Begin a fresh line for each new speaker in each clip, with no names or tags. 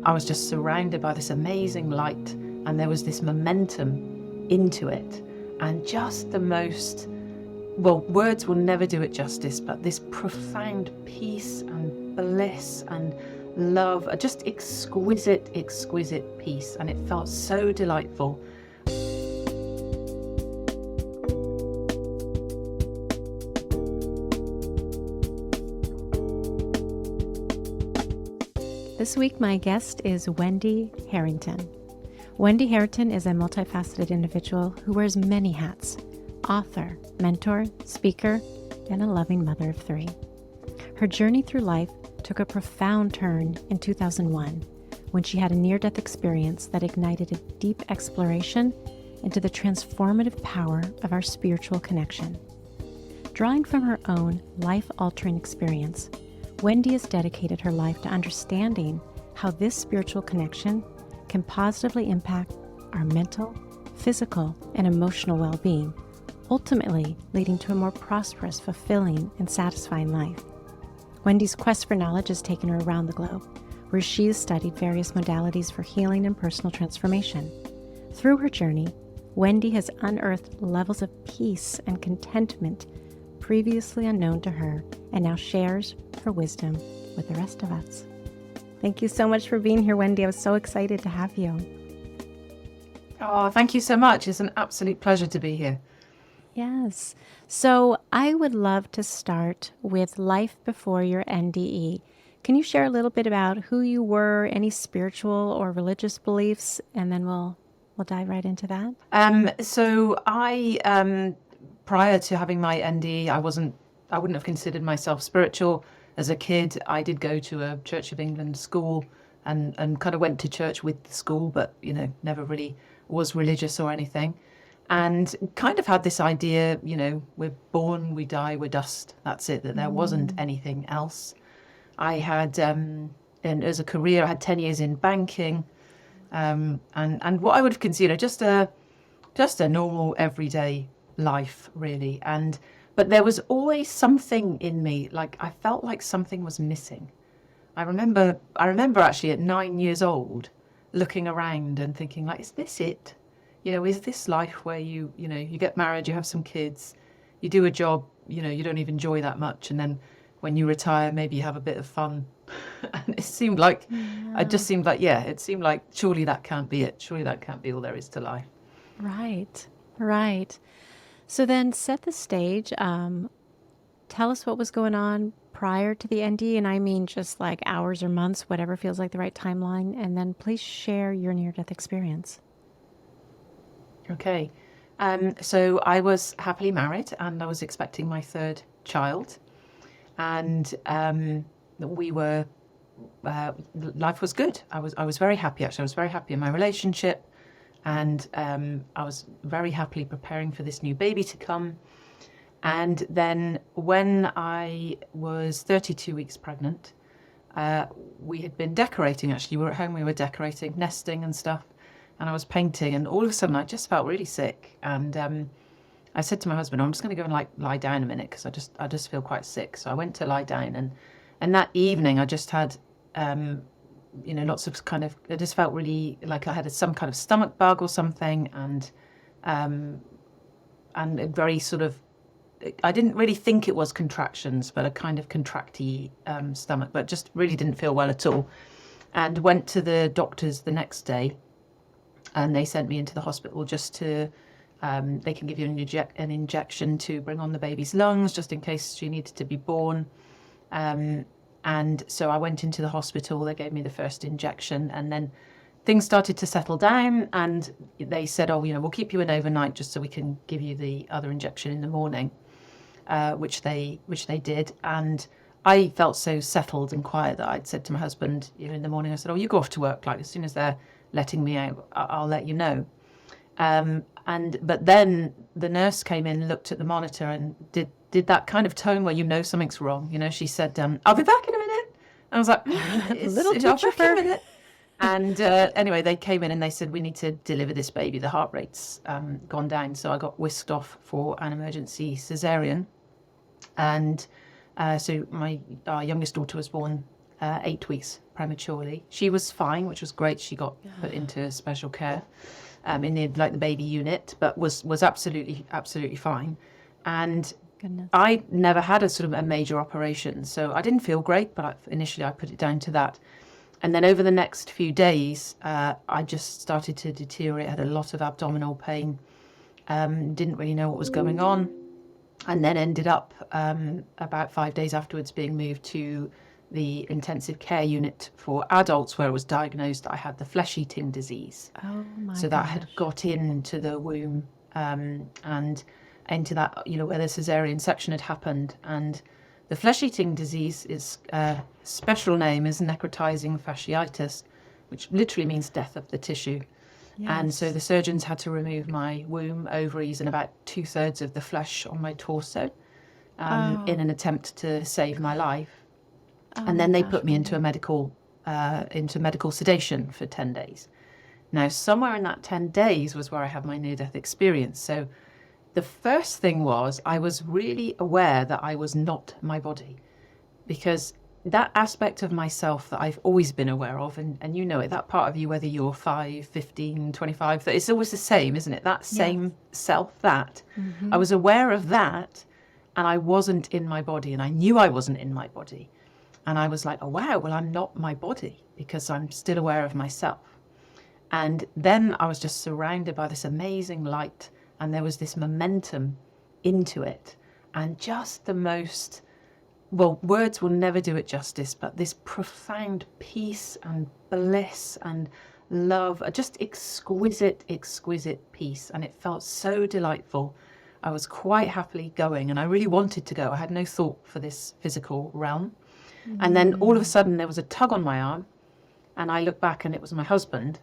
I was just surrounded by this amazing light, and there was this momentum into it, and just the most, well, words will never do it justice, but this profound peace and bliss and love, just exquisite peace, and it felt so delightful.
This week, my guest is Wendy Harrington. Wendy Harrington is a multifaceted individual who wears many hats: author, mentor, speaker, and a loving mother of three. Her journey through life took a profound turn in 2001 when she had a near-death experience that ignited a deep exploration into the transformative power of our spiritual connection. Drawing from her own life-altering experience, Wendy has dedicated her life to understanding how this spiritual connection can positively impact our mental, physical, and emotional well-being, ultimately leading to a more prosperous, fulfilling, and satisfying life. Wendy's quest for knowledge has taken her around the globe, where she has studied various modalities for healing and personal transformation. Through her journey, Wendy has unearthed levels of peace and contentment previously unknown to her, and now shares her wisdom with the rest of us. Thank you so much for being here, Wendy. I was so excited to have you.
Oh, thank you so much. It's an absolute pleasure to be here.
Yes. So I would love to start with life before your NDE. Can you share a little bit about who you were, any spiritual or religious beliefs, and then we'll dive right into that?
So I prior to having my NDE, I wouldn't have considered myself spiritual. As a kid, I did go to a Church of England school and kind of went to church with the school, but, never really was religious or anything. And kind of had this idea, we're born, we die, we're dust. That's it, that there wasn't anything else. I had, and as a career, I had 10 years in banking, and what I would consider just a normal everyday life, really. But there was always something in me, like I felt like something was missing. I remember actually at 9 years old looking around and thinking, like, is this it? Is this life where you get married, you have some kids, you do a job, you don't even enjoy that much, and then when you retire, maybe you have a bit of fun. And it seemed like, it seemed like surely that can't be it. Surely that can't be all there is to life.
Right. So then set the stage. Tell us what was going on prior to the NDE, and I mean just like hours or months, whatever feels like the right timeline, and then please share your near-death experience.
Okay. So I was happily married and I was expecting my third child, and we were, life was good. I was very happy, actually. I was very happy in my relationship, and I was very happily preparing for this new baby to come. And then when I was 32 weeks pregnant, we had been decorating, actually. We were at home, we were decorating, nesting and stuff. And I was painting, and all of a sudden I just felt really sick. And I said to my husband, I'm just going to go and lie down a minute, because I just feel quite sick. So I went to lie down, and that evening I just had, lots of kind of, I just felt really like I had some kind of stomach bug or something, and a very sort of, I didn't really think it was contractions, but a kind of contracty stomach, but just really didn't feel well at all. And went to the doctors the next day, and they sent me into the hospital just to, they can give you an injection to bring on the baby's lungs, just in case she needed to be born. And so I went into the hospital, they gave me the first injection, and then things started to settle down, and they said, we'll keep you in overnight just so we can give you the other injection in the morning, which they did. And I felt so settled and quiet that I'd said to my husband, in the morning, I said, you go off to work, like as soon as they're letting me out, I'll let you know. But then the nurse came in, looked at the monitor, and did that kind of tone where something's wrong. She said, I'll be back in a minute. And I was like, I'll be back in a minute. And anyway, they came in and they said, we need to deliver this baby. The heart rate's gone down. So I got whisked off for an emergency CESAREAN. And so our youngest daughter was born 8 weeks prematurely. She was fine, which was great. She got put into special care in the baby unit, but was absolutely fine. And
Goodness.
I never had a sort of a major operation, so I didn't feel great, but initially I put it down to that. And then over the next few days, I just started to deteriorate. I had a lot of abdominal pain, didn't really know what was going on, and then ended up about 5 days afterwards being moved to the intensive care unit for adults, where it was diagnosed that I had the flesh-eating disease.
Oh my
So that had got into the womb and into that, where the cesarean section had happened. And the flesh-eating disease is special name is necrotizing fasciitis, which literally means death of the tissue.
Yes.
And so the surgeons had to remove my womb, ovaries, and about 2/3 of the flesh on my torso in an attempt to save my life. And then they put me into medical sedation for 10 days. Now, somewhere in that 10 days was where I had my near-death experience. So the first thing was I was really aware that I was not my body, because that aspect of myself that I've always been aware of, and you know it, that part of you, whether you're 5, 15, 25, it's always the same, isn't it? That same self, that. I was aware of that, and I wasn't in my body, and I knew I wasn't in my body. And I was like, oh, wow, well, I'm not my body because I'm still aware of myself. And then I was just surrounded by this amazing light, and there was this momentum into it. And just the most, well, words will never do it justice, but this profound peace and bliss and love, just exquisite peace. And it felt so delightful. I was quite happily going, and I really wanted to go. I had no thought for this physical realm. And then all of a sudden there was a tug on my arm, and I looked back and it was my husband.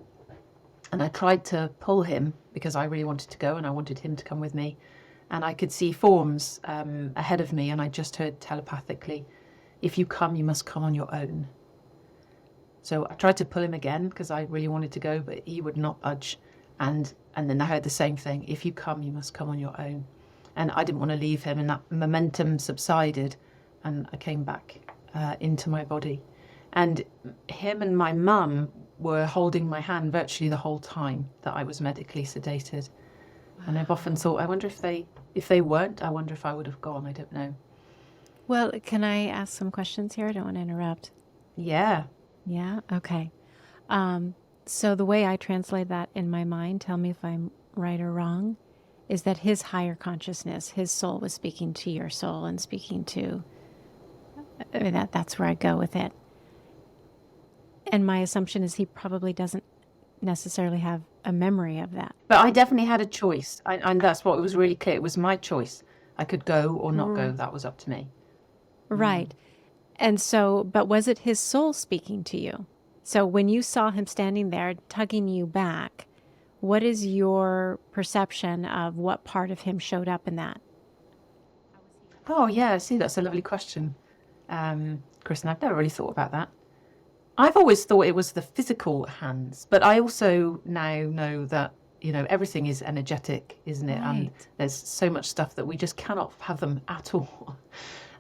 And I tried to pull him because I really wanted to go and I wanted him to come with me. And I could see forms ahead of me, and I just heard telepathically, if you come, you must come on your own. So I tried to pull him again because I really wanted to go, but he would not budge. And then I heard the same thing, if you come, you must come on your own. And I didn't want to leave him, and that momentum subsided, and I came back into my body. And him and my mum were holding my hand virtually the whole time that I was medically sedated. And I've often thought, I wonder if they weren't, I wonder if I would have gone. I don't know.
Well, can I ask some questions here? I don't want to interrupt.
Yeah.
Yeah? Okay. So the way I translate that in my mind, tell me if I'm right or wrong, is that his higher consciousness, his soul was speaking to your soul and speaking to that's where I go with it. And my assumption is he probably doesn't necessarily have a memory of that.
But I definitely had a choice. And that's what it was really clear. It was my choice. I could go or not go. That was up to me.
Right. And so, but was it his soul speaking to you? So when you saw him standing there tugging you back, what is your perception of what part of him showed up in that?
Oh, yeah. See, that's a lovely question. Kristin, I've never really thought about that. I've always thought it was the physical hands, but I also now know that, everything is energetic, isn't it? Right. And there's so much stuff that we just cannot fathom at all.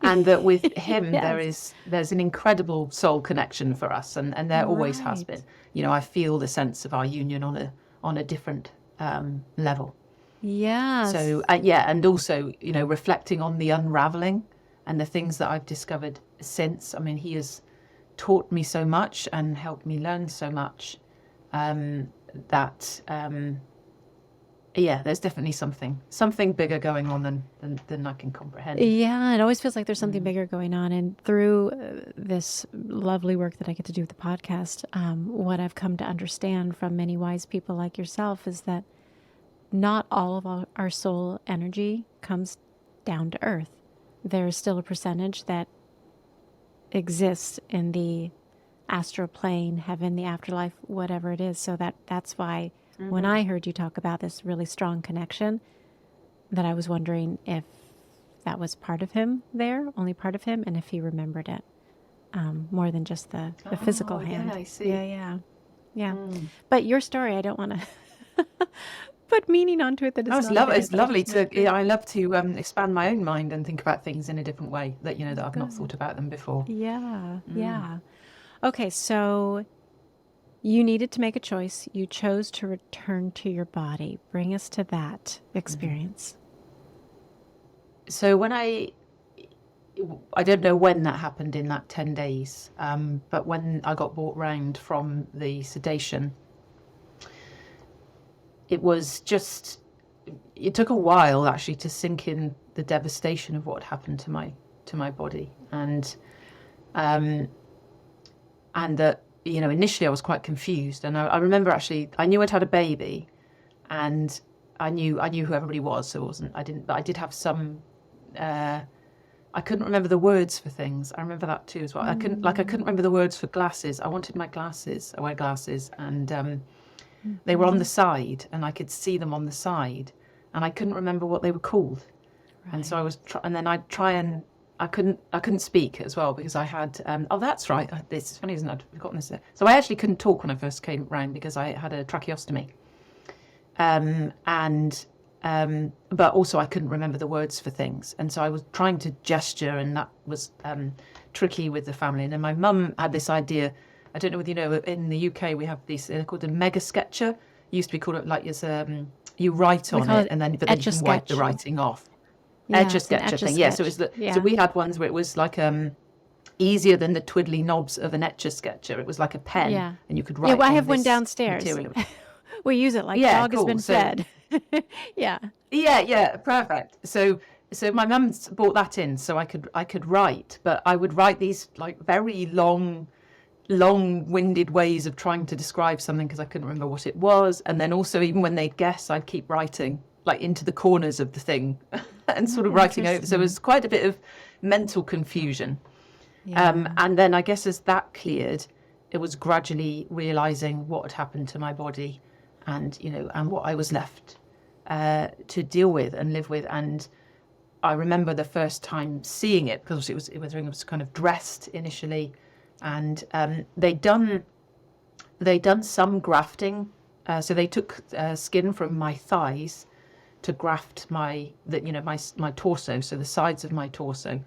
And that with him, yes. there's an incredible soul connection for us, and there always has been. I feel the sense of our union on a different level.
Yeah.
So, and also, reflecting on the unraveling and the things that I've discovered since. I mean, he has taught me so much and helped me learn so much that there's definitely something bigger going on than I can comprehend.
Yeah, it always feels like there's something bigger going on. And through this lovely work that I get to do with the podcast, what I've come to understand from many wise people like yourself is that not all of our soul energy comes down to earth. There is still a percentage that exists in the astral plane, heaven, the afterlife, whatever it is. So that's why when I heard you talk about this really strong connection, that I was wondering if that was part of him there, only part of him, and if he remembered it more than just the physical hand.
Yeah, I see.
Yeah. But your story, I don't want to put meaning onto it.
It's lovely to. I love to expand my own mind and think about things in a different way that that I've not thought about them before.
Yeah. Okay, so you needed to make a choice. You chose to return to your body. Bring us to that experience.
So when I don't know when that happened in that 10 days, but when I got brought round from the sedation, it took a while actually to sink in the devastation of what had happened to my body, and that, initially I was quite confused, and I remember actually I knew I'd had a baby, and I knew who everybody was, so but I did have some. I couldn't remember the words for things. I remember that too as well. I couldn't remember the words for glasses. I wanted my glasses. I wear glasses, and they were on the side, and I could see them on the side, and I couldn't remember what they were called. Right. And so I was, and then I'd try and I couldn't speak as well because I had. Oh, that's right. This is funny, isn't it? I'd forgotten this. So I actually couldn't talk when I first came round because I had a tracheostomy, but also I couldn't remember the words for things, and so I was trying to gesture, and that was tricky with the family. And then my mum had this idea. I don't know whether you know, in the UK we have these, they're called a mega sketcher. Used to be called like you write on it, and then you can wipe the writing off. Etch a sketcher thing, yeah. So so we had ones where it was like easier than the twiddly knobs of an etch a sketcher. It was like a pen, and you could write.
Yeah, well, I have one downstairs. We use it like dog has been fed.
Yeah, perfect. So my mum brought that in so I could write, but I would write these like very long-winded ways of trying to describe something because I couldn't remember what it was. And then also, even when they'd guess, I'd keep writing like into the corners of the thing and sort of writing over. So it was quite a bit of mental confusion. And then I guess as that cleared, it was gradually realizing what had happened to my body, and and what I was left to deal with and live with. And I remember the first time seeing it because it was kind of dressed initially, and they'd done some grafting. So they took skin from my thighs to graft my torso, so the sides of my torso.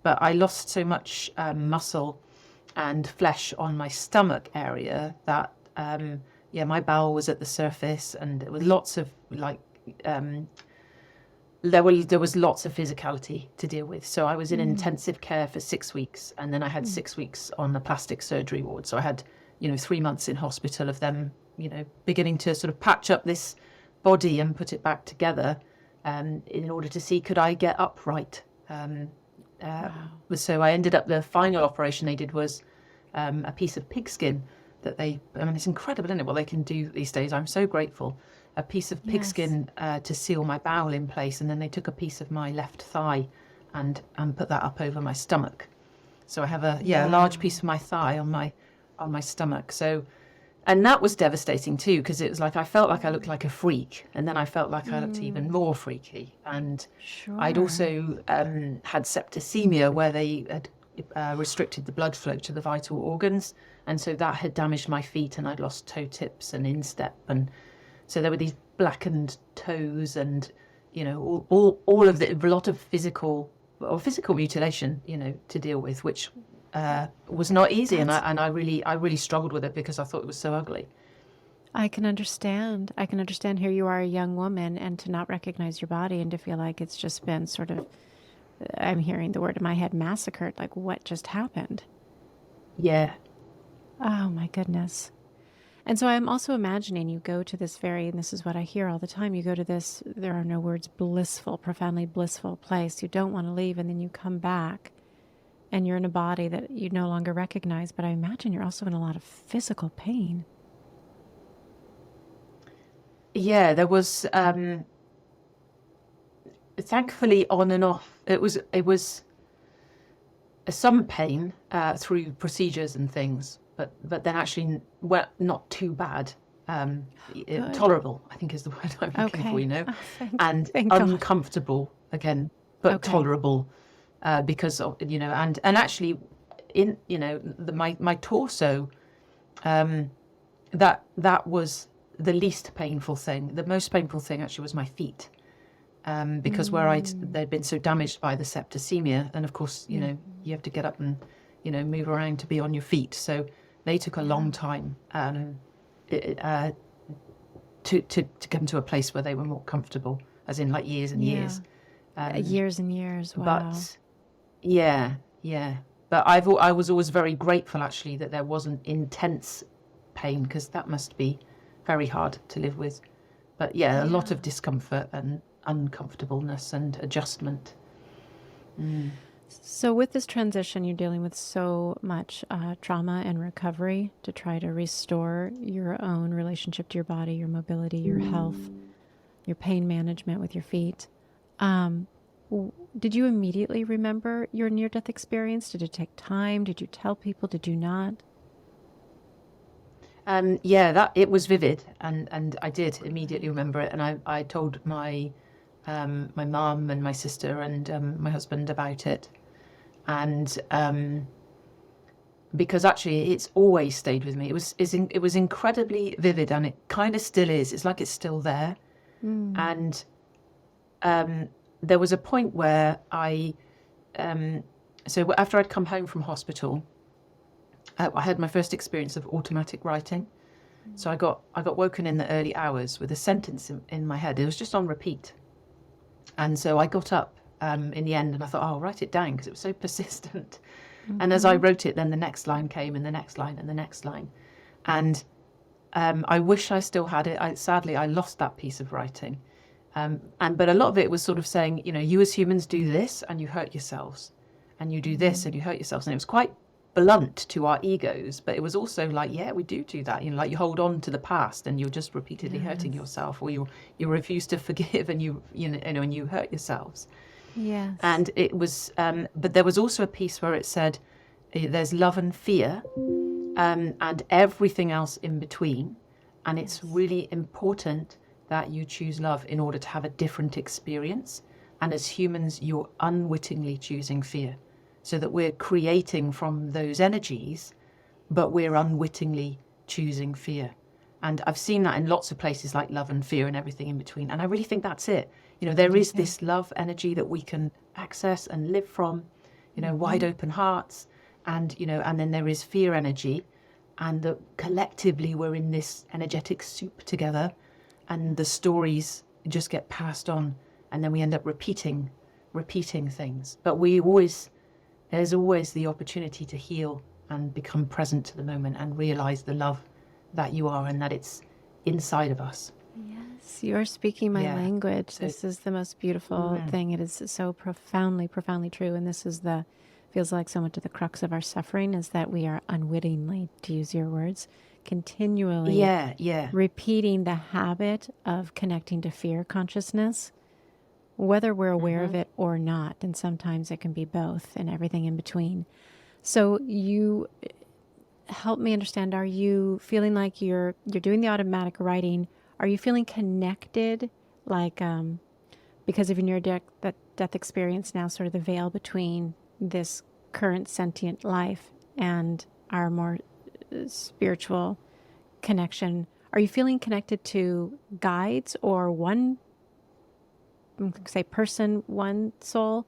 But I lost so much muscle and flesh on my stomach area that my bowel was at the surface, and there was lots of there was lots of physicality to deal with. So I was in intensive care for 6 weeks, and then I had 6 weeks on the plastic surgery ward. So I had 3 months in hospital of them beginning to sort of patch up this body and put it back together in order to see could I get upright. So I ended up, the final operation they did was a piece of pigskin that it's incredible, isn't it, what they can do these days. I'm so grateful. A piece of pigskin to seal my bowel in place, and then they took a piece of my left thigh and put that up over my stomach. So I have a large piece of my thigh on my stomach. So, and that was devastating too, because it was like I felt like I looked like a freak, and then I felt like I looked even more freaky. And I'd also had septicemia, where they had restricted the blood flow to the vital organs, and so that had damaged my feet, and I'd lost toe tips and instep, and so there were these blackened toes, and all of a lot of physical mutilation to deal with, which was not easy. And I really struggled with it because I thought it was so ugly.
I can understand. Here you are, a young woman, and to not recognize your body and to feel like it's just been sort of, I'm hearing the word in my head, massacred. Like, what just happened?
Yeah.
Oh my goodness. And so I'm also imagining you go to this and this is what I hear all the time, you go to this, there are no words, blissful, profoundly blissful place. You don't want to leave, and then you come back and you're in a body that you no longer recognize. But I imagine you're also in a lot of physical pain.
Yeah, there was, thankfully on and off, it was some pain through procedures and things. But then actually, well, not too bad. Tolerable, I think, is the word I'm looking for, and uncomfortable again, but tolerable, because of, and actually, in my torso, that was the least painful thing. The most painful thing actually was my feet, because where they'd been so damaged by the septicemia, and of course, you have to get up and move around to be on your feet. So they took a long time to come to a place where they were more comfortable, as in like years and years.
Years and years. Wow.
But yeah. But I was always very grateful, actually, that there wasn't intense pain, because that must be very hard to live with. But a lot of discomfort and uncomfortableness and adjustment.
So with this transition, you're dealing with so much trauma and recovery to try to restore your own relationship to your body, your mobility, your health, your pain management with your feet. Did you immediately remember your near-death experience? Did it take time? Did you tell people? Did you not?
That it was vivid, and I did immediately remember it, and I told my mum and my sister and my husband about it, and because actually it's always stayed with me. It was incredibly vivid, and it kind of still is. It's like it's still there, and there was a point where so after I'd come home from hospital, I had my first experience of automatic writing. So I got woken in the early hours with a sentence in my head. It was just on repeat. And so I got up in the end, and I thought, I'll write it down, because it was so persistent. And as I wrote it, then the next line came, and the next line, and the next line. And I wish I still had it. Sadly, I lost that piece of writing. But a lot of it was sort of saying, you as humans do this and you hurt yourselves, and you do this and you hurt yourselves. And it was quite blunt to our egos, but it was also like, we do that. Like you hold on to the past and you're just repeatedly hurting yourself, or you refuse to forgive and and you hurt yourselves.
Yes.
And it was, but there was also a piece where it said, there's love and fear, and everything else in between. And it's really important that you choose love in order to have a different experience. And as humans, you're unwittingly choosing fear, so that we're creating from those energies, but we're unwittingly choosing fear. And I've seen that in lots of places, like love and fear and everything in between. And I really think that's it. There is this love energy that we can access and live from, wide open hearts. And, and then there is fear energy, and that collectively we're in this energetic soup together. And the stories just get passed on, and then we end up repeating things. But there's always the opportunity to heal and become present to the moment and realize the love that you are, and that it's inside of us.
Yes, you're speaking my language.
So,
this is the most beautiful thing. It is so profoundly true. And this is feels like so much of the crux of our suffering, is that we are unwittingly, to use your words, continually repeating the habit of connecting to fear consciousness, whether we're aware of it or not. And sometimes it can be both, and everything in between. So you help me understand, are you feeling like you're doing the automatic writing? Are you feeling connected, like because of your near-death experience now, sort of the veil between this current sentient life and our more spiritual connection? Are you feeling connected to guides, or one, say, person, one soul?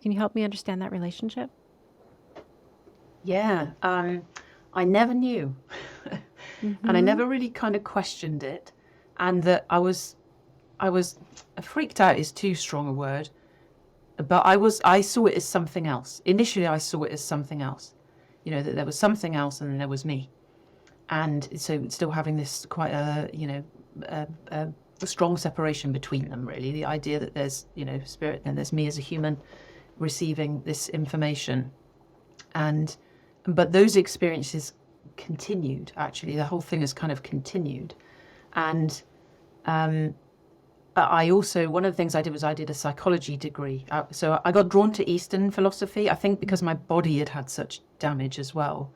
Can you help me understand that relationship?
I never knew. And I never really kind of questioned it. And that I was freaked out is too strong a word, but I saw it as something else. Initially, I saw it as something else, that there was something else, and then there was me. And so still having this quite a strong separation between them, really. The idea that there's, spirit, and there's me as a human receiving this information. But those experiences continued, actually. The whole thing has kind of continued. And I also, one of the things I did was I did a psychology degree. So I got drawn to Eastern philosophy, I think because my body had such damage as well.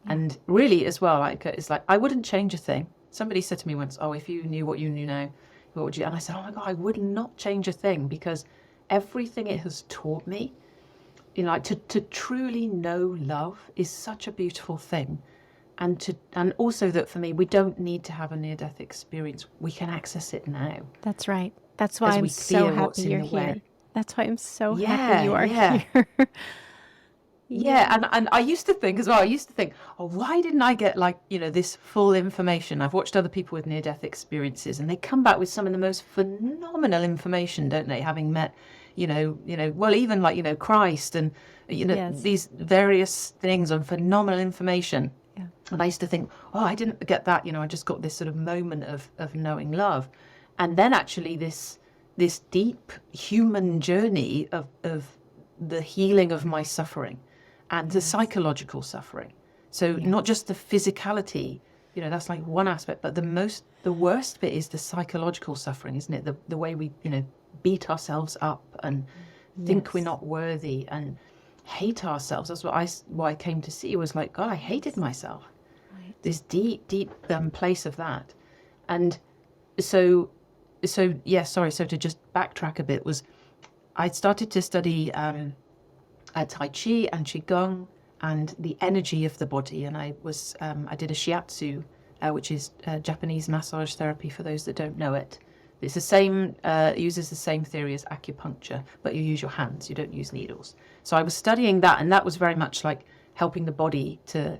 And really as well, it's like, I wouldn't change a thing. Somebody said to me once, if you knew what you knew now, what would you? And I said, oh my God, I would not change a thing, because everything it has taught me, to truly know love is such a beautiful thing. And also that for me, we don't need to have a near-death experience. We can access it now.
That's right. That's why I'm so happy you're here. That's why I'm so happy you are here.
Yeah, and I used to think as well, oh, why didn't I get like, this full information? I've watched other people with near-death experiences and they come back with some of the most phenomenal information, don't they? Having met, well, even like, Christ and,
Yes.
these various things on phenomenal information.
Yeah.
And I used to think, oh, I didn't get that, I just got this sort of moment of knowing love. And then actually this deep human journey of the healing of my suffering and the psychological suffering. So not just the physicality, that's like one aspect, but the worst bit is the psychological suffering, isn't it? The way we, beat ourselves up and think we're not worthy and hate ourselves. That's what I came to see was like, God, I hated myself. Right. This deep place of that. And so to just backtrack a bit was I started to study Tai Chi and Qi Gong and the energy of the body, and I did a shiatsu, which is Japanese massage therapy for those that don't know it. It's the same, it uses the same theory as acupuncture, but you use your hands, you don't use needles. So I was studying that, and that was very much like helping the body to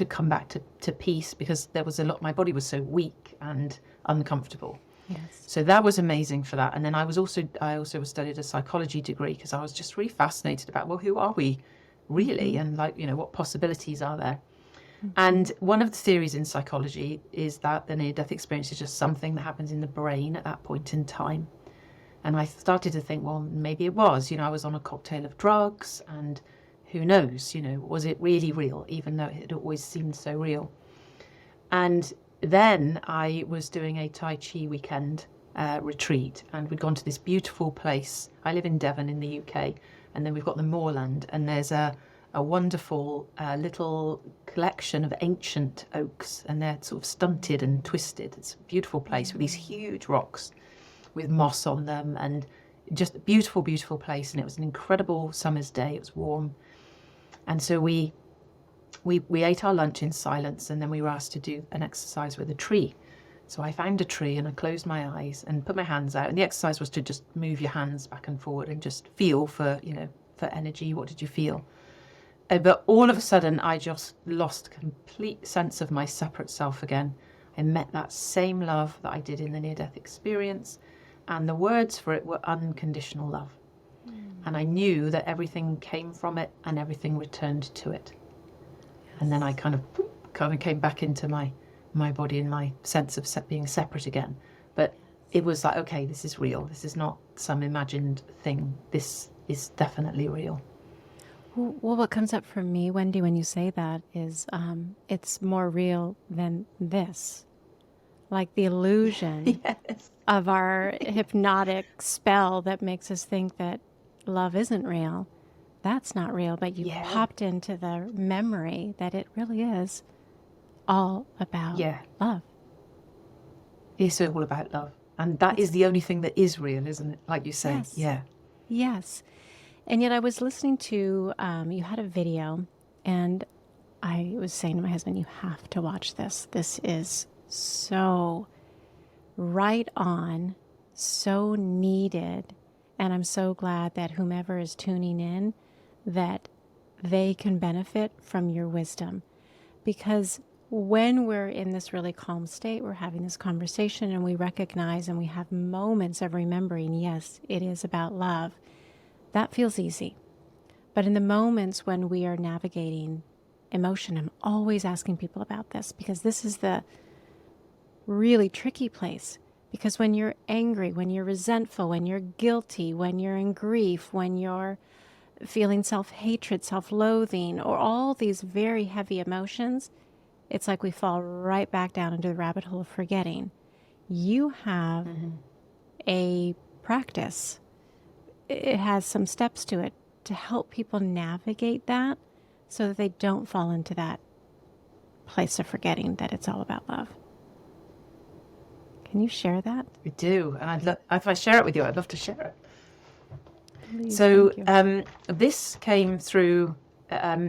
come back to peace, because there was my body was so weak and uncomfortable. Yes. So that was amazing for that. And then I also studied a psychology degree because I was just really fascinated about, well, who are we really? And like, what possibilities are there? And one of the theories in psychology is that the near-death experience is just something that happens in the brain at that point in time. And I started to think, well, maybe it was, I was on a cocktail of drugs, and who knows, was it really real, even though it had always seemed so real? And then I was doing a Tai Chi weekend retreat, and we'd gone to this beautiful place. I live in Devon in the UK, and then we've got the moorland, and there's a wonderful little collection of ancient oaks, and they're sort of stunted and twisted. It's a beautiful place with these huge rocks with moss on them, and just a beautiful, beautiful place. And it was an incredible summer's day. It was warm. And so we ate our lunch in silence, and then we were asked to do an exercise with a tree. So I found a tree and I closed my eyes and put my hands out. And the exercise was to just move your hands back and forward and just feel for energy. What did you feel? But all of a sudden, I just lost complete sense of my separate self again. I met that same love that I did in the near-death experience, and the words for it were unconditional love. And I knew that everything came from it and everything returned to it. Yes. And then I kind of came back into my body and my sense of being separate again. But it was like, okay, this is real. This is not some imagined thing. This is definitely real.
Well, what comes up for me, Wendy, when you say that is it's more real than this. Like the illusion yes. of our hypnotic spell that makes us think that love isn't real. That's not real, but you popped into the memory that it really is all about love.
It's all about love. And that is the only thing that is real, isn't it? Like you say.
Yes.
Yeah.
Yes. And yet I was listening to, you had a video, and I was saying to my husband, you have to watch this. This is so right on, so needed. And I'm so glad that whomever is tuning in, that they can benefit from your wisdom. Because when we're in this really calm state, we're having this conversation and we recognize and we have moments of remembering, yes, it is about love. That feels easy. But in the moments when we are navigating emotion, I'm always asking people about this, because this is the really tricky place. Because when you're angry, when you're resentful, when you're guilty, when you're in grief, when you're feeling self-hatred, self-loathing, or all these very heavy emotions, it's like we fall right back down into the rabbit hole of forgetting. You have a practice. It has some steps to it to help people navigate that so that they don't fall into that place of forgetting that it's all about love. Can you share that?
I do. And if I share it with you, I'd love to share it.
Please,
so this came through,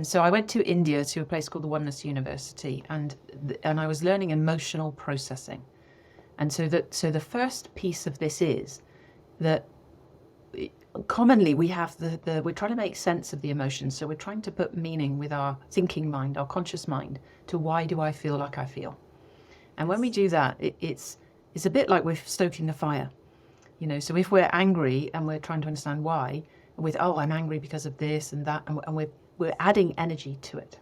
so I went to India to a place called the Oneness University, and I was learning emotional processing. And so the first piece of this is that commonly we have we're trying to make sense of the emotions. So we're trying to put meaning with our thinking mind, our conscious mind, to why do I feel like I feel? And when we do that, it's a bit like we're stoking a fire. So if we're angry and we're trying to understand why, with, oh, I'm angry because of this and that, and we're adding energy to it.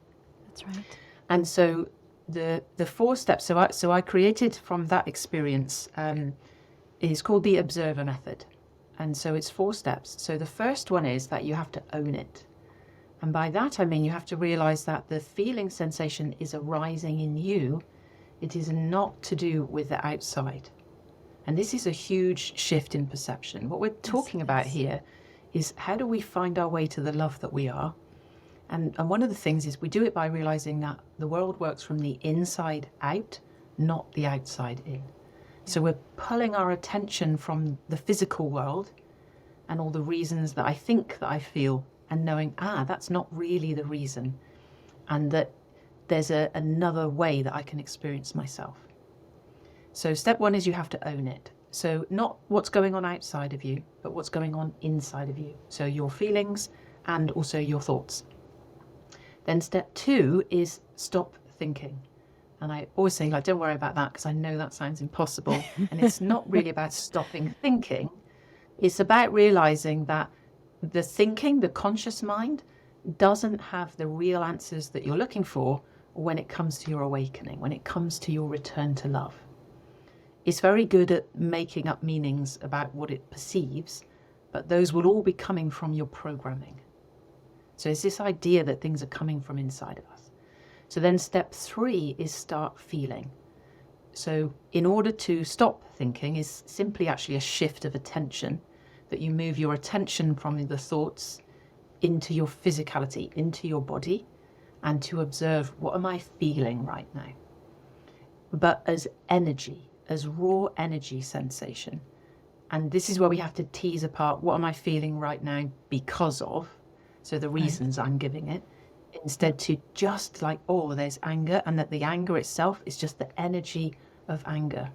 That's right.
And so the 4 steps, so I created from that experience, is called the observer method. And so it's 4 steps. So the first one is that you have to own it. And by that, I mean, you have to realize that the feeling sensation is arising in you. It is not to do with the outside. And this is a huge shift in perception. What we're talking about here is, how do we find our way to the love that we are? And one of the things is we do it by realizing that the world works from the inside out, not the outside in. So we're pulling our attention from the physical world and all the reasons that I think that I feel, and knowing, that's not really the reason. And that there's another way that I can experience myself. So step 1 is you have to own it. So not what's going on outside of you, but what's going on inside of you. So your feelings and also your thoughts. Then step 2 is stop thinking. And I always say, don't worry about that, because I know that sounds impossible. And it's not really about stopping thinking. It's about realizing that the thinking, the conscious mind, doesn't have the real answers that you're looking for when it comes to your awakening, when it comes to your return to love. It's very good at making up meanings about what it perceives, but those will all be coming from your programming. So it's this idea that things are coming from inside of us. So then step 3 is start feeling. So in order to stop thinking is simply actually a shift of attention, that you move your attention from the thoughts into your physicality, into your body, and to observe, what am I feeling right now? But as energy, as raw energy sensation. And this is where we have to tease apart, what am I feeling right now because of? So the reasons I'm giving it, instead to just like, there's anger, and that the anger itself is just the energy of anger.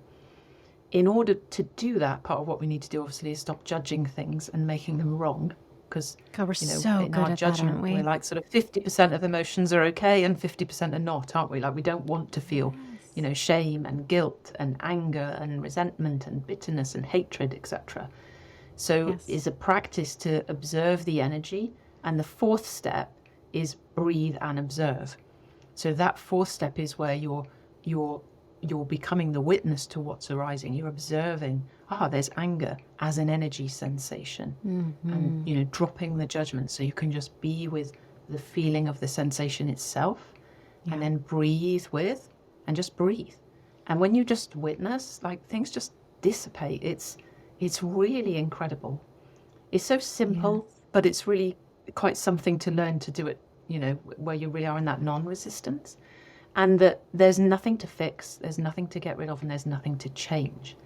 In order to do that, part of what we need to do, obviously, is stop judging things and making them wrong. Because
we're so
in
good
our
at
judgment,
that, aren't we?
We're like sort of 50% of emotions are okay and 50% are not, aren't we? Like, we don't want to feel, shame and guilt and anger and resentment and bitterness and hatred, etc. So it's a practice to observe the energy. And the 4th step is breathe and observe. So that 4th step is where you're becoming the witness to what's arising. You're observing, there's anger as an energy sensation, and dropping the judgment, so you can just be with the feeling of the sensation itself, and then breathe with, and just breathe. And when you just witness, like, things just dissipate. It's really incredible. It's so simple, but it's really quite something to learn to do it, where you really are in that non-resistance. And that there's nothing to fix, there's nothing to get rid of, and there's nothing to change.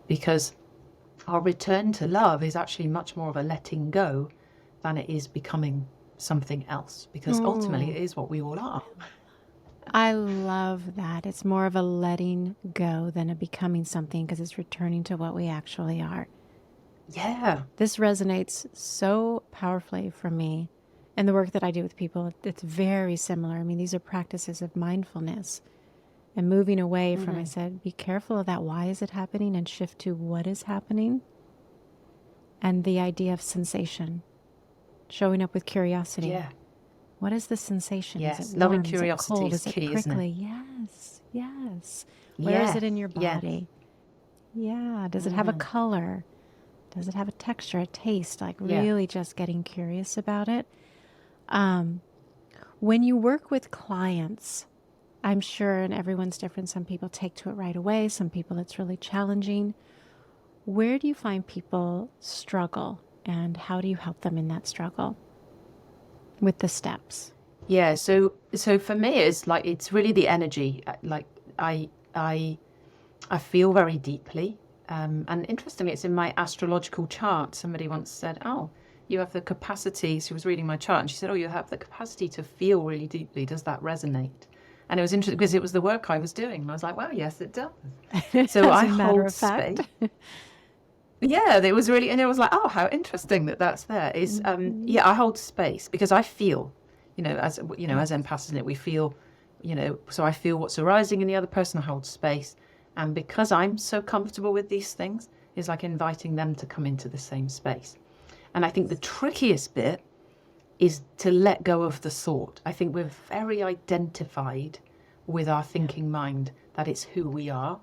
Because our return to love is actually much more of a letting go than it is becoming something else. Because ultimately it is what we all are.
I love that. It's more of a letting go than a becoming something, because it's returning to what we actually are.
Yeah.
This resonates so powerfully for me. And the work that I do with people, it's very similar. I mean, these are practices of mindfulness and moving away from, I said, be careful of that. Why is it happening? And shift to what is happening. And the idea of sensation, showing up with curiosity.
Yeah.
What is the sensation?
Yes.
Is it
Loving
warm?
curiosity
is it cold?
is
Is
key,
it
isn't
prickly?
it?
Yes. Where is it in your body? Yeah. Does it have a color? Does it have a texture, a taste? Like really just getting curious about it. When you work with clients, I'm sure, and everyone's different. Some people take to it right away. Some people it's really challenging. Where do you find people struggle, and how do you help them in that struggle with the steps?
Yeah. So for me, it's really the energy. Like I feel very deeply. And interestingly, it's in my astrological chart. Somebody once said, you have the capacity. She was reading my chart and she said, you have the capacity to feel really deeply. Does that resonate? And it was interesting because it was the work I was doing. And I was like, well, yes, it does. So I hold space. yeah, it was really, and it was like, oh, how interesting that that's there. Is yeah, I hold space because I feel, as empaths, in it, we feel, so I feel what's arising in the other person. I hold space, and because I'm so comfortable with these things, it's like inviting them to come into the same space. And I think the trickiest bit is to let go of the thought. I think we're very identified with our thinking mind, that it's who we are.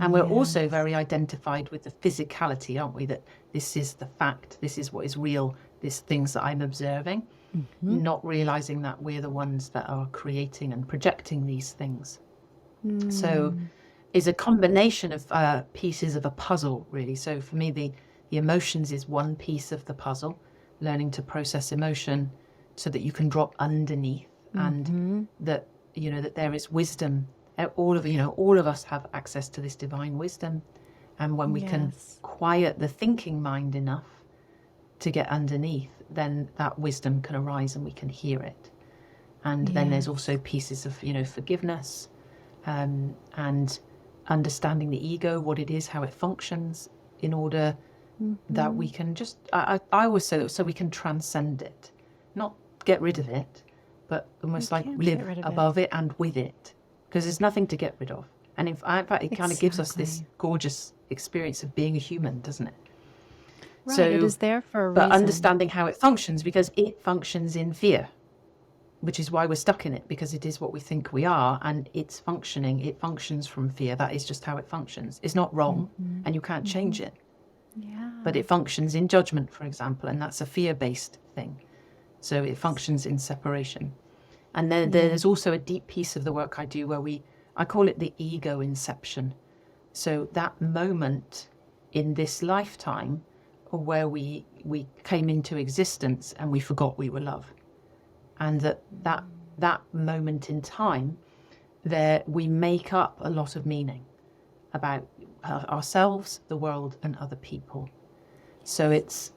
And we're also very identified with the physicality, aren't we? That this is the fact, this is what is real, these things that I'm observing, not realizing that we're the ones that are creating and projecting these things. So it's a combination of pieces of a puzzle, really. So for me, the emotions is one piece of the puzzle, learning to process emotion so that you can drop underneath, and that, that there is wisdom. All of us have access to this divine wisdom. And when we can quiet the thinking mind enough to get underneath, then that wisdom can arise and we can hear it. And then there's also pieces of, forgiveness, and understanding the ego, what it is, how it functions, in order that we can just, I always say that, so we can transcend it, not get rid of it, but almost like live above it and with it. Because there's nothing to get rid of. And in fact, it kind of gives us this gorgeous experience of being a human, doesn't it?
Right, so, it is there for a reason.
But understanding how it functions, because it functions in fear, which is why we're stuck in it, because it is what we think we are, and it functions from fear. That is just how it functions. It's not wrong, and you can't change it.
Yeah.
But it functions in judgment, for example, and that's a fear-based thing. So it functions in separation. And then there's also a deep piece of the work I do where I call it the ego inception. So that moment in this lifetime where we came into existence and we forgot we were love. And that moment in time, there we make up a lot of meaning about ourselves, the world, and other people. So it's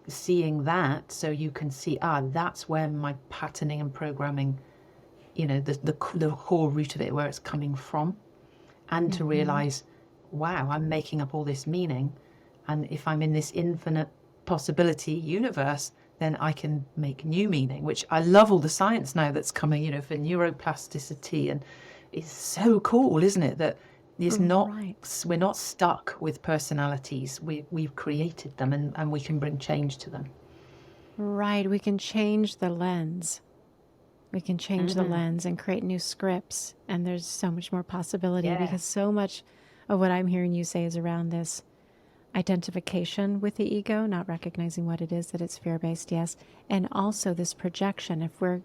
seeing that, so you can see, that's where my patterning and programming, the core root of it, where it's coming from, and to realize, wow, I'm making up all this meaning, and if I'm in this infinite possibility universe, then I can make new meaning, which I love all the science now that's coming, for neuroplasticity, and it's so cool, isn't it, that it's not, we're not stuck with personalities. We've created them, and we can bring change to them.
Right. We can change the lens. We can change the lens and create new scripts. And there's so much more possibility, because so much of what I'm hearing you say is around this identification with the ego, not recognizing what it is, that it's fear-based, yes. And also this projection. If we're,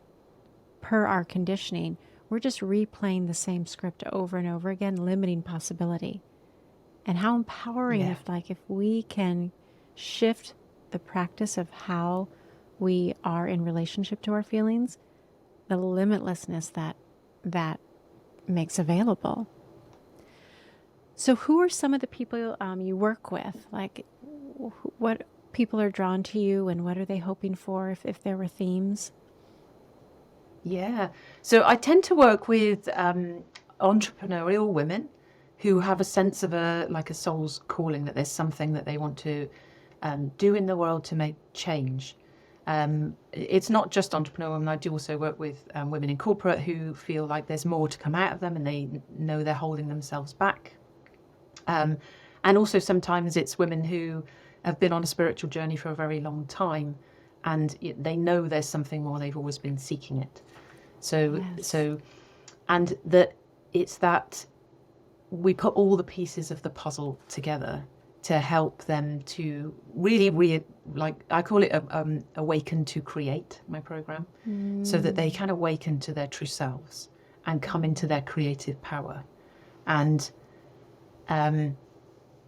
per our conditioning, we're just replaying the same script over and over again, limiting possibility. And how empowering if we can shift the practice of how we are in relationship to our feelings, the limitlessness that makes available. So who are some of the people you work with? Like, what people are drawn to you, and what are they hoping for, if there were themes?
Yeah. So I tend to work with entrepreneurial women who have a sense of a soul's calling, that there's something that they want to do in the world to make change. It's not just entrepreneurial women. I do also work with women in corporate who feel like there's more to come out of them, and they know they're holding themselves back. And also sometimes it's women who have been on a spiritual journey for a very long time, and they know there's something more. They've always been seeking it. And that it's that we put all the pieces of the puzzle together to help them to really, I call it awaken to create, my program, so that they can awaken to their true selves and come into their creative power. And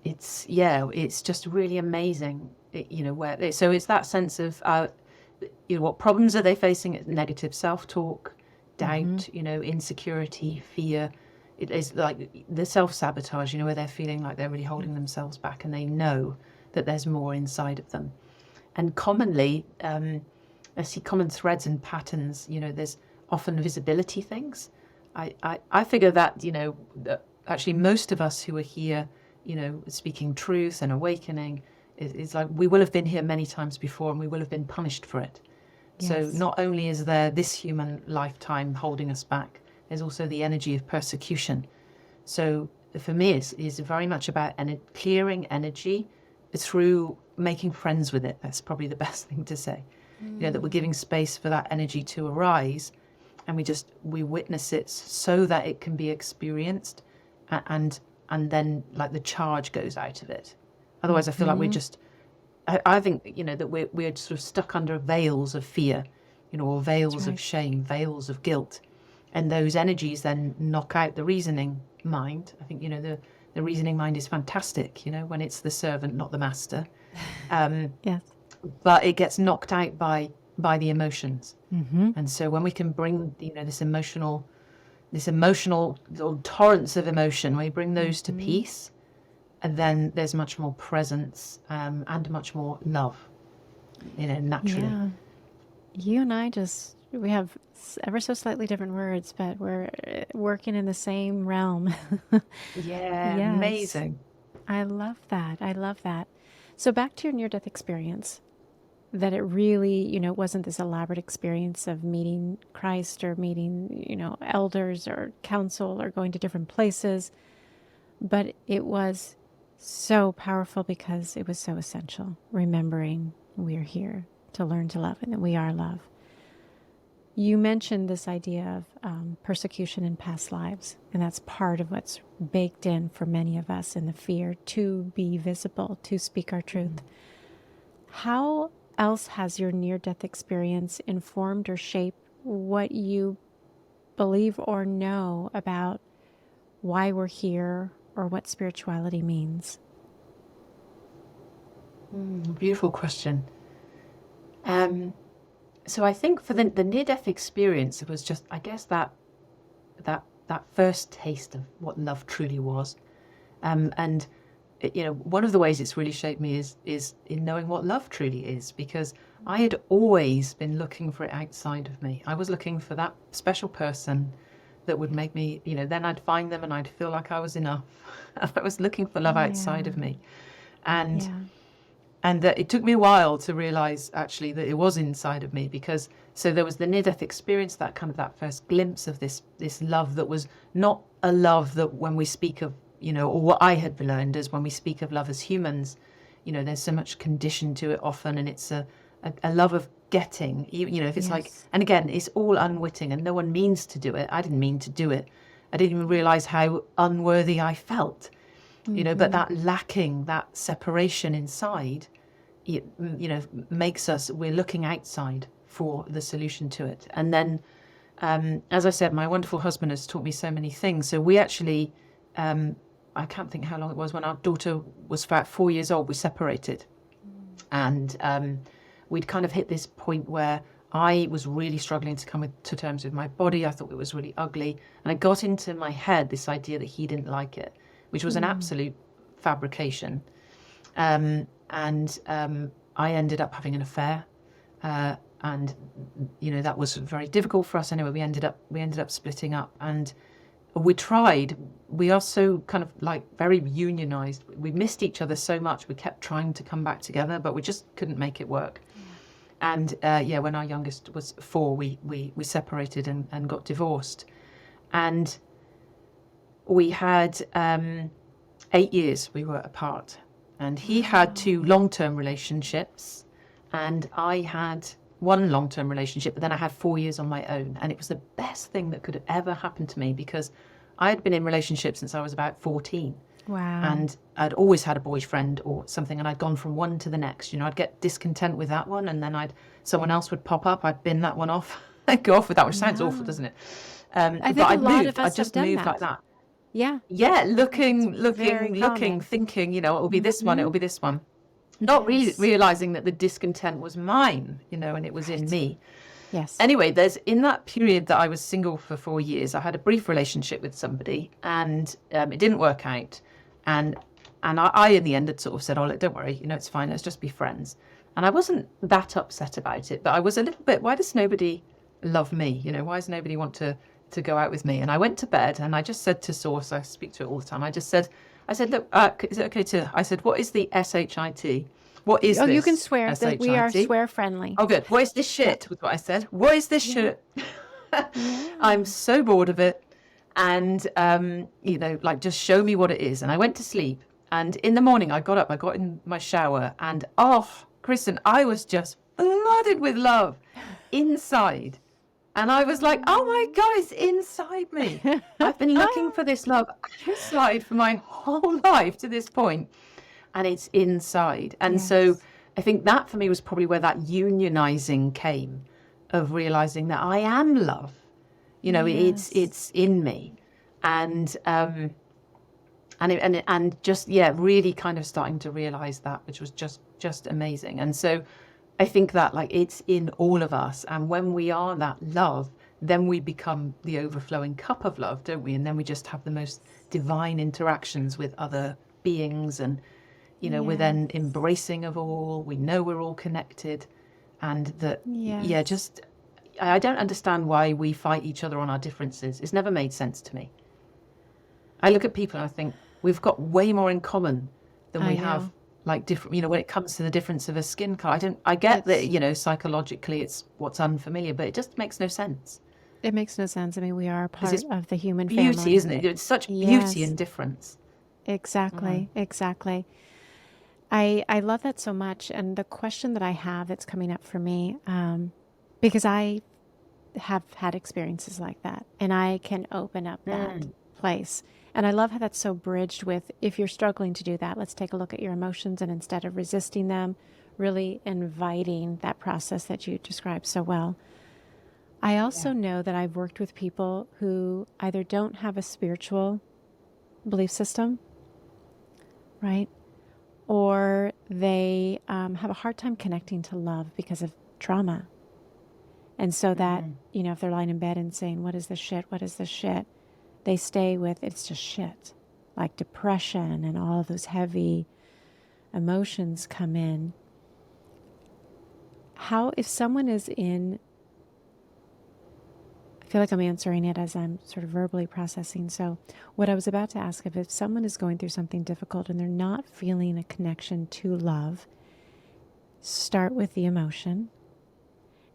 it's just really amazing, so it's that sense of, what problems are they facing? It's negative self-talk, doubt, insecurity, fear. It is like the self-sabotage, where they're feeling like they're really holding themselves back, and they know that there's more inside of them. And commonly, I see common threads and patterns, there's often visibility things. I figure that, that actually most of us who are here, speaking truth and awakening, It's like we will have been here many times before and we will have been punished for it. So
Yes.
not only is there this human lifetime holding us back, there's also the energy of persecution. So for me, it's very much about clearing energy through making friends with it. That's probably the best thing to say. That we're giving space for that energy to arise, and we witness it so that it can be experienced, and then like the charge goes out of it. Otherwise, I feel like we're just. I think that we're sort of stuck under veils of fear, or veils of shame, veils of guilt, and those energies then knock out the reasoning mind. I think the reasoning mind is fantastic, when it's the servant, not the master.
Yes.
But it gets knocked out by the emotions.
Mm-hmm.
And so when we can bring this emotional torrents of emotion, we bring those to peace, and then there's much more presence and much more love, naturally.
Yeah. You and I we have ever so slightly different words, but we're working in the same realm.
Yeah,
Yes.
amazing.
I love that. I love that. So back to your near-death experience, that it really, wasn't this elaborate experience of meeting Christ or meeting, elders or counsel or going to different places, but it was so powerful because it was so essential, remembering we're here to learn to love and that we are love. You mentioned this idea of persecution in past lives, and that's part of what's baked in for many of us in the fear to be visible, to speak our truth. How else has your near-death experience informed or shaped what you believe or know about why we're here or what spirituality means?
Beautiful question. So I think for the near-death experience, it was just, I guess, that first taste of what love truly was. And one of the ways it's really shaped me is in knowing what love truly is, because I had always been looking for it outside of me. I was looking for that special person that would make me, then I'd find them and I'd feel like I was enough. I was looking for love outside of me. And that it took me a while to realize actually that it was inside of me, because so there was the near-death experience, that first glimpse of this love that was not a love that when we speak of, or what I had learned is when we speak of love as humans, there's so much condition to it often, and it's a love of getting, if it's like, and again, it's all unwitting and no one means to do it. I didn't mean to do it. I didn't even realize how unworthy I felt. But that lacking, that separation inside, makes we're looking outside for the solution to it. And then, as I said, my wonderful husband has taught me so many things. So we actually, I can't think how long it was, when our daughter was about 4 years old, we separated. And we'd kind of hit this point where I was really struggling to come to terms with my body. I thought it was really ugly. And I got into my head this idea that he didn't like it, which was an absolute fabrication. And I ended up having an affair. And, that was very difficult for us. Anyway, we ended up splitting up. And we are so kind of like very unionized. We missed each other so much. We kept trying to come back together, but we just couldn't make it work. And when our youngest was 4, we separated and got divorced. And we had 8 years we were apart. And he had 2 long-term relationships, and I had 1 long-term relationship, but then I had 4 years on my own. And it was the best thing that could have ever happened to me, because I had been in relationships since I was about 14.
Wow.
And I'd always had a boyfriend or something, and I'd gone from one to the next. I'd get discontent with that one, and then someone else would pop up, I'd bin that one off. I'd go off with that, which sounds awful, doesn't it?
I think a lot of us
I just
have done
moved
that.
like that.
Yeah.
Yeah, looking,
common.
thinking, it will be this one, it will be this one. Not really realizing that the discontent was mine, and it was in me.
Yes.
Anyway, in that period that I was single for 4 years, I had a brief relationship with somebody, and it didn't work out. And I in the end had sort of said, oh, look, don't worry, it's fine, let's just be friends. And I wasn't that upset about it, but I was a little bit, why does nobody love me? Why does nobody want to go out with me? And I went to bed and I just said to Source, I speak to it all the time, I said, look, is it okay I said, what is the SHIT What is
Oh,
this?
you can swear that we are
SHIT?
swear friendly.
Oh, good. What is this shit? Was what I said. What is this shit? I'm so bored of it. And, you know, like, just show me what it is. And I went to sleep. And in the morning, I got up, I got in my shower, and Kristin, I was just flooded with love inside. And I was like, oh my God, it's inside me. I've been looking for this love outside for my whole life to this point, and it's inside. And so I think that for me was probably where that unionizing came, of realizing that I am love. You know, it's in me. And just really kind of starting to realize that, which was just amazing. And so I think that, like, it's in all of us, and when we are that love, then we become the overflowing cup of love, don't we? And then we just have the most divine interactions with other beings, and you know, we're then embracing of all. We know we're all connected, and that I don't understand why we fight each other on our differences. It's never made sense to me. I look at people and I think we've got way more in common than we have, like, different, you know, when it comes to the difference of a skin color. I get that, you know, psychologically it's what's unfamiliar, but it just makes no sense.
It makes no sense. I mean, we are part of the human
beauty,
family.
Isn't it? It's such beauty in difference.
Exactly. Exactly. I love that so much. And the question that I have that's coming up for me, because I have had experiences like that, and I can open up that place. And I love how that's so bridged with, if you're struggling to do that, let's take a look at your emotions, and instead of resisting them, really inviting that process that you described so well. I also know that I've worked with people who either don't have a spiritual belief system, right? Or they have a hard time connecting to love because of trauma. And so that, you know, if they're lying in bed and saying, what is this shit? What is this shit? They stay with, it's just shit. Like depression and all of those heavy emotions come in. How, if someone is in, I feel like I'm answering it as I'm sort of verbally processing. So what I was about to ask, if someone is going through something difficult and they're not feeling a connection to love, start with the emotion.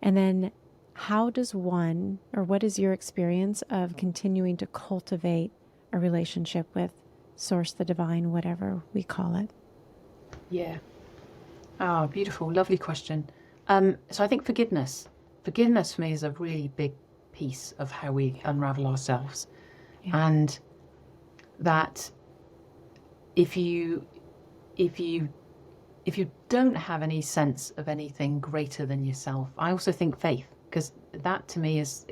And then how does one, or what is your experience of continuing to cultivate a relationship with Source, the divine, whatever we call it?
Yeah. Oh, beautiful. Lovely question. So I think forgiveness for me is a really big piece of how we unravel ourselves. And that if you don't have any sense of anything greater than yourself, I also think faith, because that to me is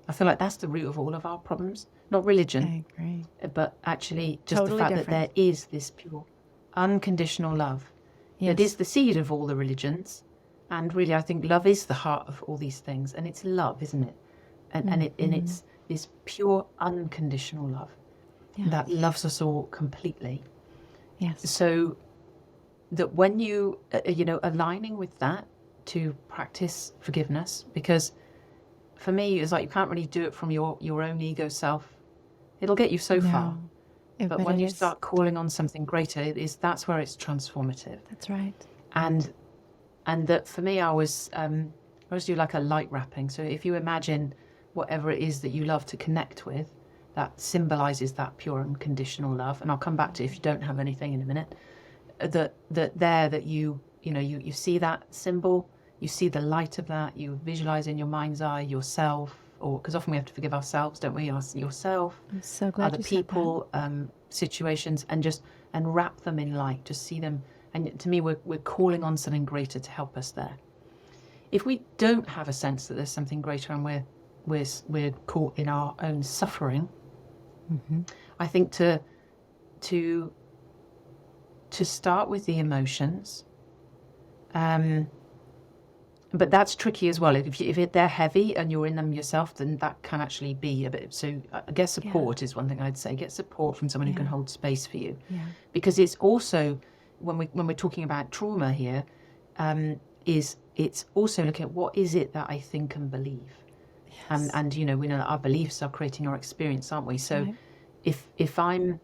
I feel like that's the root of all of our problems. Not religion,
I agree,
but actually just
totally
the fact
different.
that there is this pure unconditional love that is the seed of all the religions. And really, I think love is the heart of all these things, and it's love, isn't it? And it's this pure unconditional love that loves us all completely.
Yes.
So that when you aligning with that to practice forgiveness, because for me it's like you can't really do it from your own ego self. It'll get you so far, but when you start calling on something greater, that's where it's transformative.
That's right.
And that for me, I always do like a light wrapping. So if you imagine whatever it is that you love to connect with, that symbolizes that pure unconditional love. And I'll come back to if you don't have anything in a minute. That you see that symbol, you see the light of that, you visualize in your mind's eye yourself, or because often we have to forgive ourselves, don't we? Yourself,
I'm so glad
other people, situations, and wrap them in light. Just see them. And to me, we're calling on something greater to help us there. If we don't have a sense that there's something greater and we're caught in our own suffering, I think to start with the emotions, but that's tricky as well. If they're heavy and you're in them yourself, then that can actually be a bit. So get support is one thing I'd say. Get support from someone who can hold space for you, because it's also when we're talking about trauma here, it's also looking at what is it that I think and believe, and we know that our beliefs are creating our experience, aren't we? So if I'm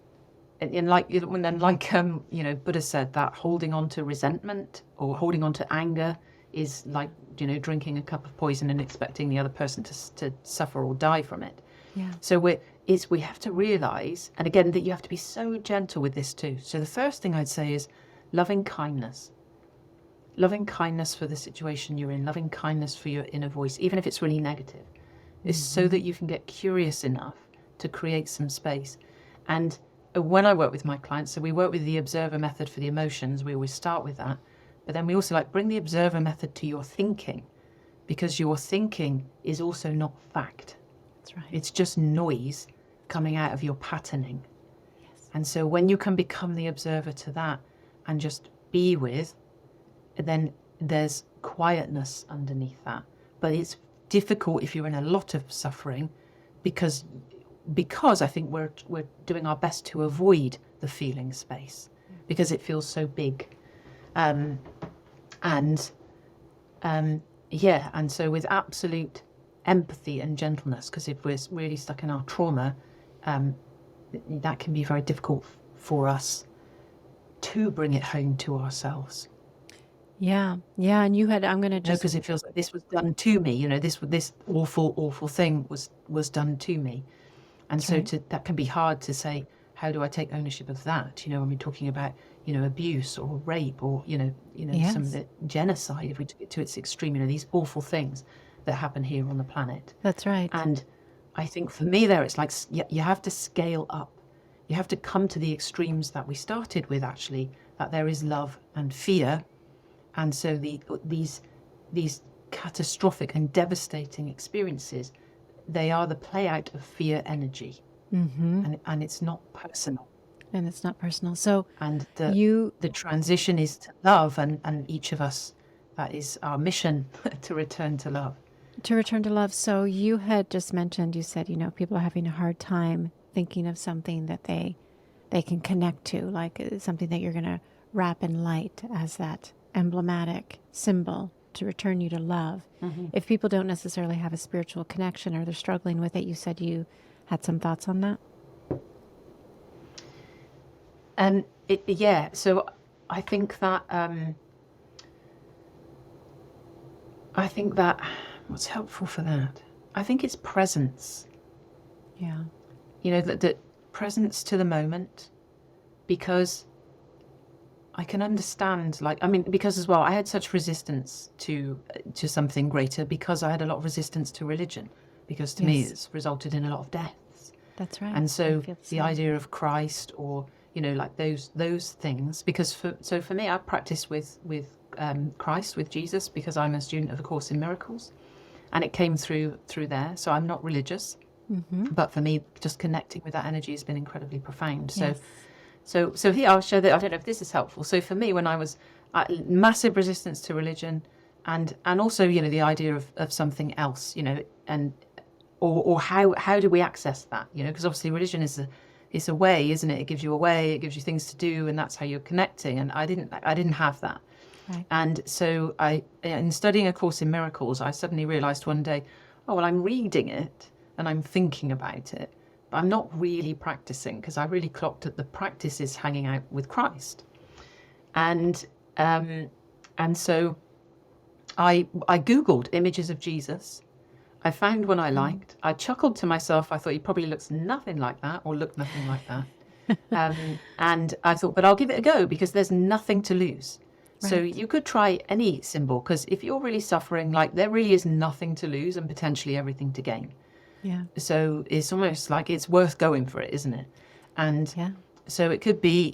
and like, and then like, Buddha said that holding on to resentment or holding on to anger is like, drinking a cup of poison and expecting the other person to suffer or die from it.
Yeah.
So we have to realize, and again, that you have to be so gentle with this too. So the first thing I'd say is loving kindness for the situation you're in, loving kindness for your inner voice, even if it's really negative, is so that you can get curious enough to create some space. And when I work with my clients, so we work with the observer method for the emotions, we always start with that. But then we also bring the observer method to your thinking, because your thinking is also not fact.
That's right.
It's just noise coming out of your patterning.
Yes.
And so when you can become the observer to that and just be with, then there's quietness underneath that. But it's difficult if you're in a lot of suffering, because I think we're doing our best to avoid the feeling space because it feels so big. And so with absolute empathy and gentleness, because if we're really stuck in our trauma, that can be very difficult for us to bring it home to ourselves.
Yeah. And you had, I'm going to just,
because it feels like this was done to me, this awful thing was done to me. And so that can be hard to say, how do I take ownership of that? When we're talking about, abuse or rape or,
Yes.
some of the genocide, if we took it to its extreme, these awful things that happen here on the planet.
That's right.
And I think for me there, it's like you have to scale up. You have to come to the extremes that we started with, actually, that there is love and fear. And so these catastrophic and devastating experiences, they are the play out of fear energy. And it's not personal.
And it's not personal. So
And the transition is to love, and each of us, that is our mission, to return to love.
To return to love. So you had just mentioned, you said, people are having a hard time thinking of something that they can connect to, like something that you're going to wrap in light as that emblematic symbol to return you to love. If people don't necessarily have a spiritual connection or they're struggling with it, you said you had some thoughts on that?
So I think that what's helpful for that, I think it's presence.
Yeah.
That presence to the moment, because I can understand, because as well, I had such resistance to something greater, because I had a lot of resistance to religion, because to me it's resulted in a lot of deaths.
That's right.
And so the
same.
idea of Christ, or those things, because for me, I practice with Christ, with Jesus, because I'm a student of A Course in Miracles, and it came through there. So I'm not religious, but for me, just connecting with that energy has been incredibly profound. So here I'll show that. I don't know if this is helpful. So for me, when I was massive resistance to religion, and also the idea of something else, and or how do we access that? Because obviously religion is a way, isn't it? It gives you a way, it gives you things to do, and that's how you're connecting. And I didn't have that.
Right.
And so in studying A Course in Miracles, I suddenly realized one day, I'm reading it and I'm thinking about it, but I'm not really practicing, because I really clocked that the practice is hanging out with Christ. And so I Googled images of Jesus. I found one I liked. I chuckled to myself. I thought he probably looks nothing like that, or looked nothing like that. And I thought, but I'll give it a go, because there's nothing to lose. Right. So you could try any symbol, because if you're really suffering, there really is nothing to lose and potentially everything to gain.
Yeah.
So it's almost like it's worth going for it, isn't it? And so it could be,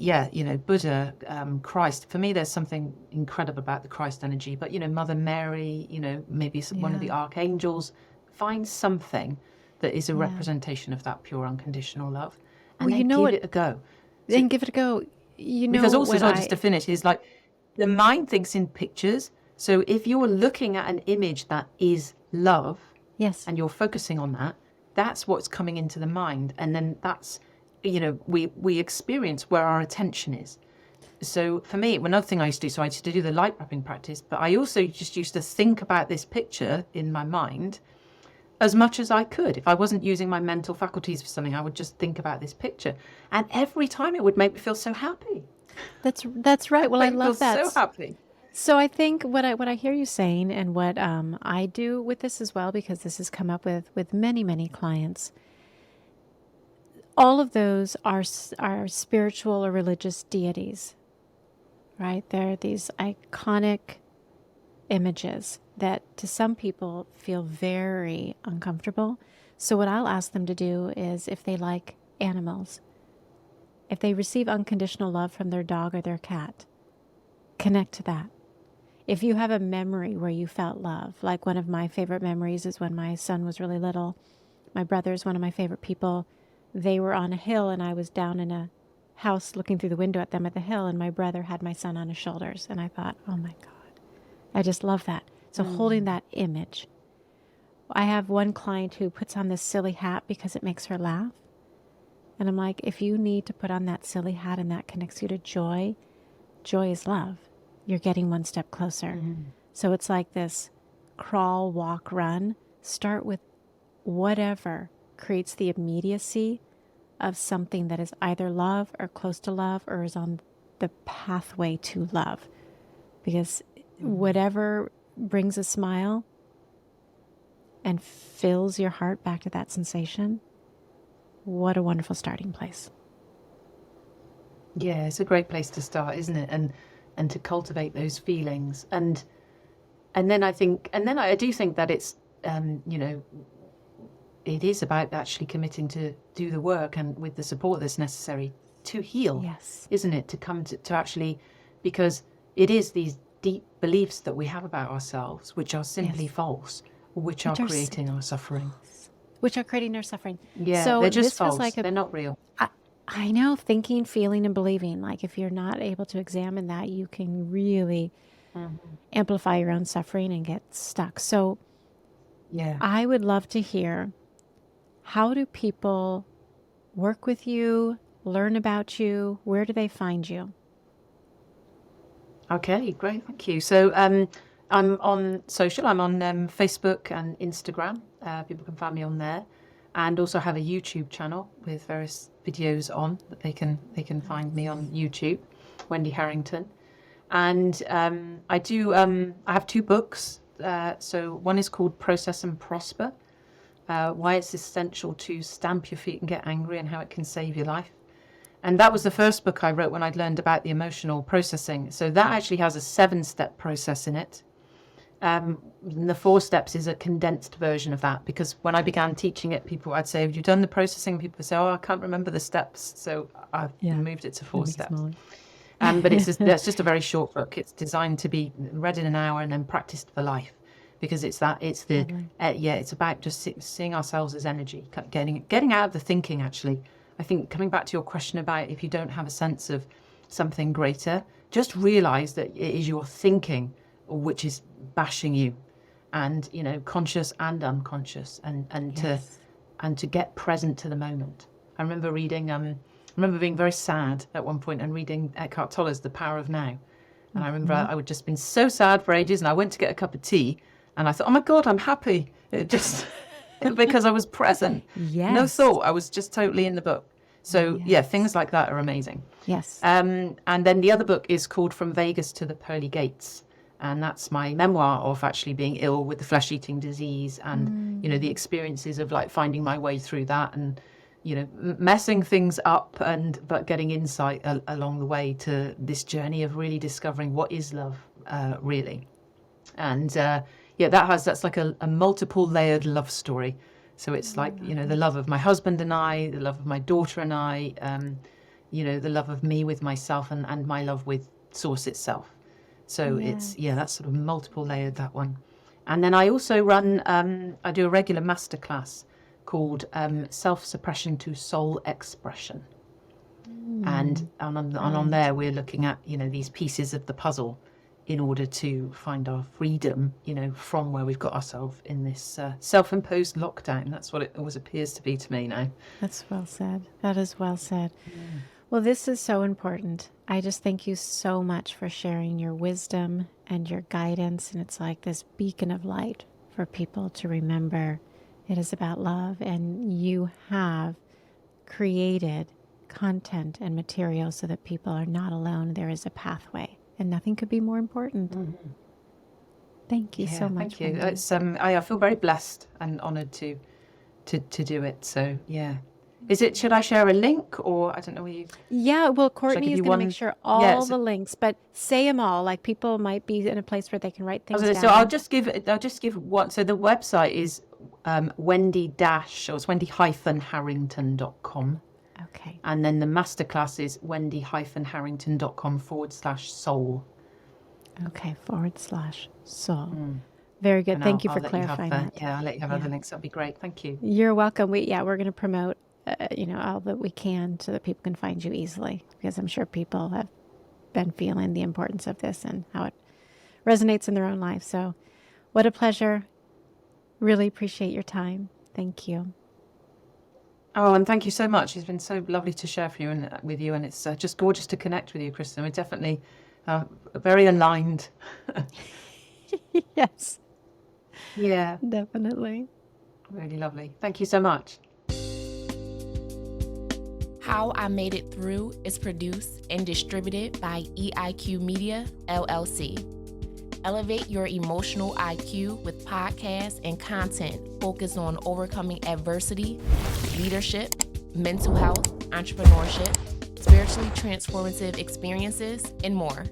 Buddha, Christ. For me, there's something incredible about the Christ energy. But, Mother Mary, maybe one of the archangels. Find something that is a representation of that pure unconditional love, and then give it a go.
Then give it a go.
Because also, just to finish, is the mind thinks in pictures. So if you're looking at an image that is love, and you're focusing on that, that's what's coming into the mind, and then that's, we experience where our attention is. So for me, another thing I used to do, so I used to do the light wrapping practice, but I also just used to think about this picture in my mind as much as I could. If I wasn't using my mental faculties for something, I would just think about this picture. And every time it would make me feel so happy.
That's right. Well, I
Make me feel
love that.
so happy.
So I think what I hear you saying, and what I do with this as well, because this has come up with many clients. All of those are spiritual or religious deities, right? They're these iconic images that to some people feel very uncomfortable. So what I'll ask them to do is, if they like animals, if they receive unconditional love from their dog or their cat, connect to that. If you have a memory where you felt love, like one of my favorite memories is when my son was really little. My brother's one of my favorite people. They were on a hill and I was down in a house looking through the window at them at the hill, and my brother had my son on his shoulders. And I thought, oh my God, I just love that. So holding that image. I have one client who puts on this silly hat because it makes her laugh. And I'm like, if you need to put on that silly hat and that connects you to joy, joy is love. You're getting one step closer. So it's like this crawl, walk, run. Start with whatever creates the immediacy of something that is either love or close to love or is on the pathway to love. Because whatever brings a smile and fills your heart back to that sensation, what a wonderful starting place.
Yeah, it's a great place to start, isn't it? And to cultivate those feelings. And then I do think that it's it is about actually committing to do the work, and with the support that's necessary to heal.
Yes.
Isn't it? To come to actually, because it is these deep beliefs that we have about ourselves, which are simply false, which are creating our suffering.
Which are creating our suffering.
Yeah,
so
they're just
this feels
false.
like
They're not real.
I know, thinking, feeling, and believing. Like if you're not able to examine that, you can really amplify your own suffering and get stuck. So
Yeah.
I would love to hear, how do people work with you, learn about you? Where do they find you?
Okay, great. Thank you. So I'm on social. I'm on Facebook and Instagram. People can find me on there, and also have a YouTube channel with various videos on that they can find me on YouTube, Wendy Harrington. And I have 2 books. So one is called Process and Prosper, why it's essential to stamp your feet and get angry and how it can save your life. And that was the first book I wrote when I'd learned about the emotional processing. So that actually has a 7-step process in it. And the 4 steps is a condensed version of that, because when I began teaching it, I'd say, have you done the processing? People would say, oh, I can't remember the steps. So I've moved it to 4 steps. But that's just a very short book. It's designed to be read in an hour and then practiced for life, because it's about just seeing ourselves as energy, getting out of the thinking. Actually, I think coming back to your question about if you don't have a sense of something greater, just realize that it is your thinking which is bashing you, and conscious and unconscious, and to get present to the moment. I remember being very sad at one point and reading Eckhart Tolle's The Power of Now. And I remember I would just been so sad for ages, and I went to get a cup of tea and I thought, oh my God, I'm happy. It just because I was present.
Yes.
No thought. I was just totally in the book. So things like that are amazing.
Yes.
And then the other book is called From Vegas to the Pearly Gates. And that's my memoir of actually being ill with the flesh-eating disease, and the experiences of like finding my way through that, and messing things up, but getting insight along the way to this journey of really discovering what is love, really. And that's like a multiple layered love story. So it's like the love of my husband and I, the love of my daughter and I, the love of me with myself, and my love with Source itself. So it's that's sort of multiple layered, that one. And then I also run I do a regular masterclass called Self-Suppression to Soul Expression. And on there we're looking at these pieces of the puzzle in order to find our freedom from where we've got ourselves in this self-imposed lockdown. That's what it always appears to be to me now.
That's well said. That is well said. Well, this is so important. I just thank you so much for sharing your wisdom and your guidance. And it's like this beacon of light for people to remember It is about love, and you have created content and material so that people are not alone. There is a pathway, and nothing could be more important.
Mm-hmm.
Thank you so much.
Thank you.
Wendy.
It's I feel very blessed and honoured to do it. So yeah. Is it? Should I share a link, or I don't know where you?
Yeah, well, Courtney
give
is
you
going to
one?
make sure
Yeah,
all
so-
the links, but say them all. Like, people might be in a place where they can write things down.
So I'll just give one. So the website is Wendy or it's Wendy-Harrington.com.
Okay.
And then the masterclass is Wendy-Harrington.com/soul.
Okay, /soul. Very good.
And
Thank you
I'll
for
let you have
clarifying
that.
that.
Yeah, I'll let you have other links. That'd be great. Thank you.
You're welcome. We're going to promote, all that we can so that people can find you easily, because I'm sure people have been feeling the importance of this and how it resonates in their own life. So what a pleasure. Really appreciate your time. Thank you.
Oh, and thank you so much. It's been so lovely to share with you, and it's just gorgeous to connect with you, Kristin. We're definitely very aligned.
Yes,
Yeah,
definitely.
really lovely. Thank you so much.
How I Made It Through is produced and distributed by EIQ Media, LLC. Elevate your emotional IQ with podcasts and content focused on overcoming adversity, leadership, mental health, entrepreneurship, spiritually transformative experiences, and more.